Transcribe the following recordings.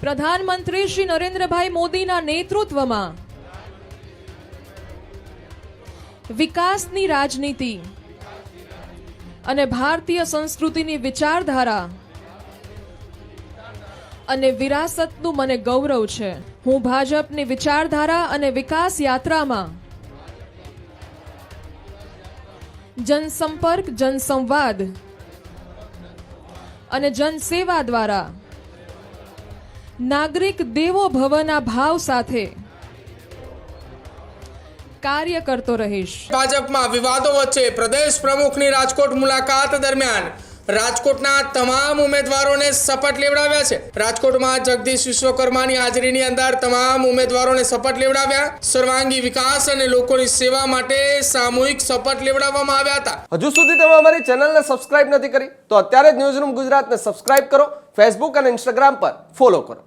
પ્રધાનમંત્રી શ્રી નરેન્દ્રભાઈ મોદીના નેતૃત્વમાં વિકાસની રાજનીતિ અને ભારતીય સંસ્કૃતિની વિચારધારા અને વિરાસતનું મને ગૌરવ છે. હું ભાજપની વિચારધારા અને વિકાસ યાત્રામાં જનસંપર્ક, જનસંવાદ અને જનસેવા દ્વારા નાગરિક દેવો ભવના ભાવ સાથે કાર્ય કરતો રહીશ. ભાજપમાં વિવાદો વચ્ચે પ્રદેશ પ્રમુખની રાજકોટ મુલાકાત દરમિયાન રાજકોટના તમામ ઉમેદવારોને શપથ લેવડાવ્યા છે. રાજકોટમાં જગદીશ વિશ્વકર્માની હાજરીની અંદર તમામ ઉમેદવારોને શપથ લેવડાવ્યા. સર્વાંગી વિકાસ અને લોકોની સેવા માટે સામૂહિક શપથ લેવડાવવામાં આવ્યા હતા. હજુ સુધી તમે અમારી ચેનલને સબસ્ક્રાઇબ નથી કરી તો અત્યારે જ ન્યૂઝરૂમ ગુજરાતને સબસ્ક્રાઇબ કરો, ફેસબુક અને ઇન્સ્ટાગ્રામ પર ફોલો કરો.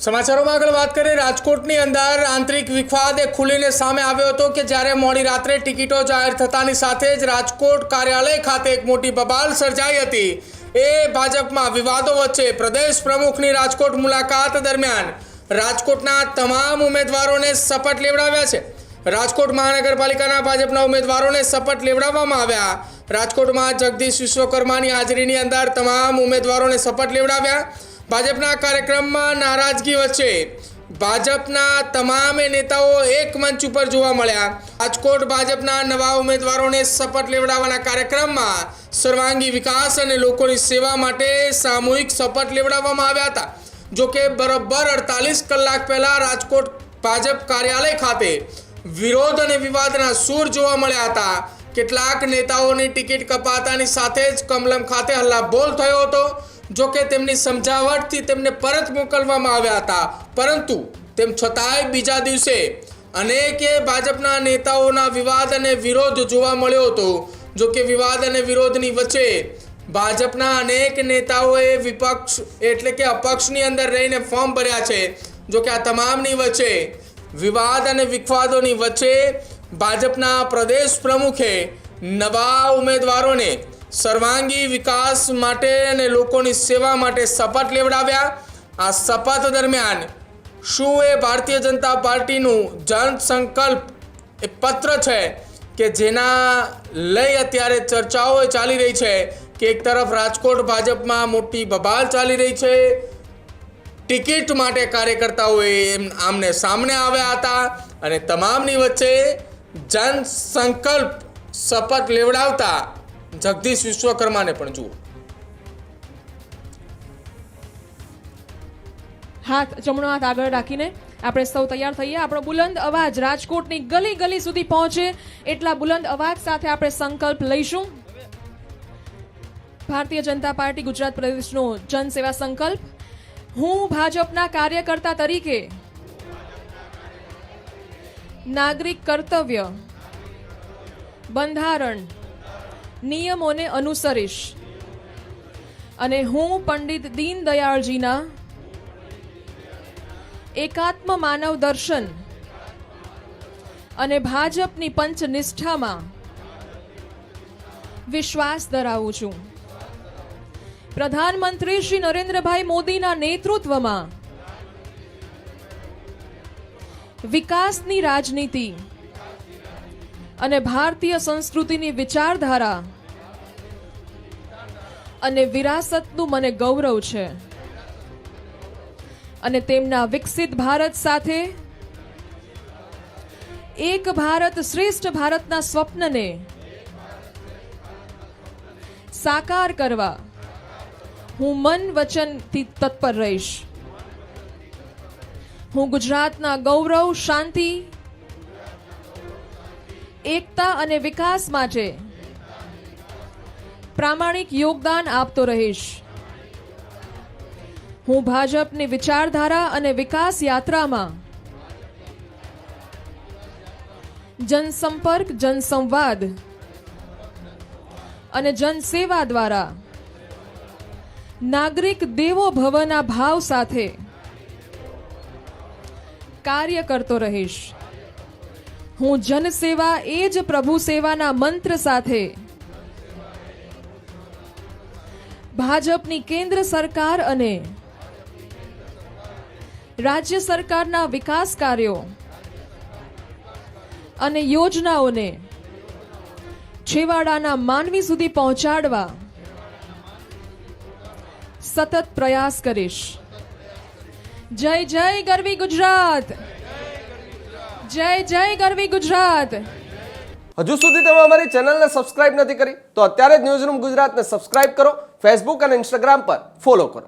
સમાચારોમાં આગળ વાત કરીએ. રાજકોટની અંદર આંતરિક વિવાદ ખુલીને સામે આવ્યો હતો કે જ્યારે મોડી રાત્રે ટિકિટો જાહેર થતાની સાથે જ રાજકોટ કાર્યાલય ખાતે એક મોટી બબાલ સર્જાઈ હતી. એ ભાજપમાં વિવાદો વચ્ચે પ્રદેશ પ્રમુખની રાજકોટ મુલાકાત દરમિયાન રાજકોટના તમામ ઉમેદવારોને શપથ લેવડાવ્યા છે. રાજકોટ મહાનગરપાલિકાના ભાજપના ઉમેદવારોને શપથ લેવડાવવામાં આવ્યા. રાજકોટમાં જગદીશ વિશ્વકર્માની હાજરીની અંદર તમામ ઉમેદવારોને શપથ લેવડાવ્યા. ભાજપના કાર્યક્રમમાં નારાજગી વચ્ચે ભાજપના તમામ નેતાઓ એક મંચ ઉપર જોવા મળ્યા. રાજકોટ ભાજપના નવા ઉમેદવારોને શપથ લેવડાવવાના કાર્યક્રમમાં સર્વાંગી વિકાસ અને લોકોની સેવા માટે સામૂહિક શપથ લેવડાવવામાં આવ્યા હતા. જોકે બરોબર 48 કલાક પહેલા રાજકોટ ભાજપ કાર્યાલય ખાતે વિરોધ અને વિવાદના સૂર જોવા મળ્યા હતા. કેટલાક નેતાઓની ટિકિટ કપાતાની સાથે જ કમલમ ખાતે હલ્લાબોલ થયો હતો. જોકે તેમની સમજાવટથી તેમને પરત મોકલવામાં આવ્યા હતા, પરંતુ તેમ છતાંય બીજા દિવસે અનેક ભાજપના નેતાઓના વિવાદ અને વિરોધ જોવા મળ્યો હતો. જોકે વિવાદ અને વિરોધની વચ્ચે ભાજપના અનેક નેતાઓએ વિપક્ષ એટલે કે અપક્ષની અંદર રહીને ફોર્મ ભર્યા છે. જોકે આ તમામની વચ્ચે વિવાદ અને વિવાદોની વચ્ચે ભાજપના પ્રદેશ પ્રમુખે નવા ઉમેદવારોને સર્વાંગી વિકાસ માટે અને લોકોની સેવા માટે શપથ લેવડાવ્યા. આ શપથ દરમિયાન શું એ ભારતીય જનતા પાર્ટીનું જન સંકલ્પ એ પત્ર છે કે જેના લઈ અત્યારે ચર્ચાઓ ચાલી રહી છે કે એક તરફ રાજકોટ ભાજપમાં મોટી બબાલ ચાલી રહી છે. ટિકિટ માટે કાર્યકર્તાઓએ આમને સામને આવ્યા હતા અને તમામની વચ્ચે જન સંકલ્પ શપથ લેવડાવતા જગદીશ વિશ્વકર્માને પણ જુઓ. જમણો હાથ આગળ રાખીને આપણે સૌ તૈયાર થઈએ. આપણો બુલંદ અવાજ રાજકોટની ગલી ગલી સુધી પહોંચે એટલા બુલંદ અવાજ સાથે આપણે સંકલ્પ લઈશું. ભારતીય જનતા પાર્ટી ગુજરાત પ્રદેશનો જન સેવા સંકલ્પ. હું ભાજપના કાર્યકર્તા તરીકે નાગરિક કર્તવ્ય, બંધારણ, નિયમોને અનુસરીશ અને હું પંડિત દીનદયાળજીના એકાત્મ માનવ દર્શન અને ભાજપની પંચનિષ્ઠામાં વિશ્વાસ ધરાવું છું. પ્રધાનમંત્રી શ્રી નરેન્દ્રભાઈ મોદીના નેતૃત્વમાં વિકાસની રાજનીતિ અને ભારતીય સંસ્કૃતિની વિચારધારા અને વિરાસતનું મને ગૌરવ છે અને તેમના વિકસિત ભારત સાથે એક ભારત શ્રેષ્ઠ ભારતના સ્વપ્નને સાકાર કરવા હું મન વચનથી તત્પર રહીશ. હું ગુજરાતના ગૌરવ, શાંતિ, એકતા અને વિકાસ માટે પ્રામાણિક યોગદાન આપતો રહીશ. હું ભાજપની વિચારધારા અને વિકાસ યાત્રામાં જનસંપર્ક, જનસંવાદ અને જનસેવા દ્વારા નાગરિક દેવો ભવના ભાવ સાથે કાર્ય કરતો રહીશ. હું જનસેવા એ જ પ્રભુ સેવાના મંત્ર સાથે ભાજપની કેન્દ્ર સરકાર અને રાજ્ય સરકારના વિકાસ કાર્યો અને યોજનાઓને છેવાડાના માનવી સુધી પહોંચાડવા સતત પ્રયાસ કરીશ. જય જય ગરવી ગુજરાત, જય જય ગરવી ગુજરાત. હજુ સુધી તમે અમારી ચેનલને સબસ્ક્રાઇબ નથી કરી તો અત્યારે જ ન્યૂઝરૂમ ગુજરાતને સબસ્ક્રાઇબ કરો, ફેસબુક અને ઇન્સ્ટાગ્રામ પર ફોલો કરો.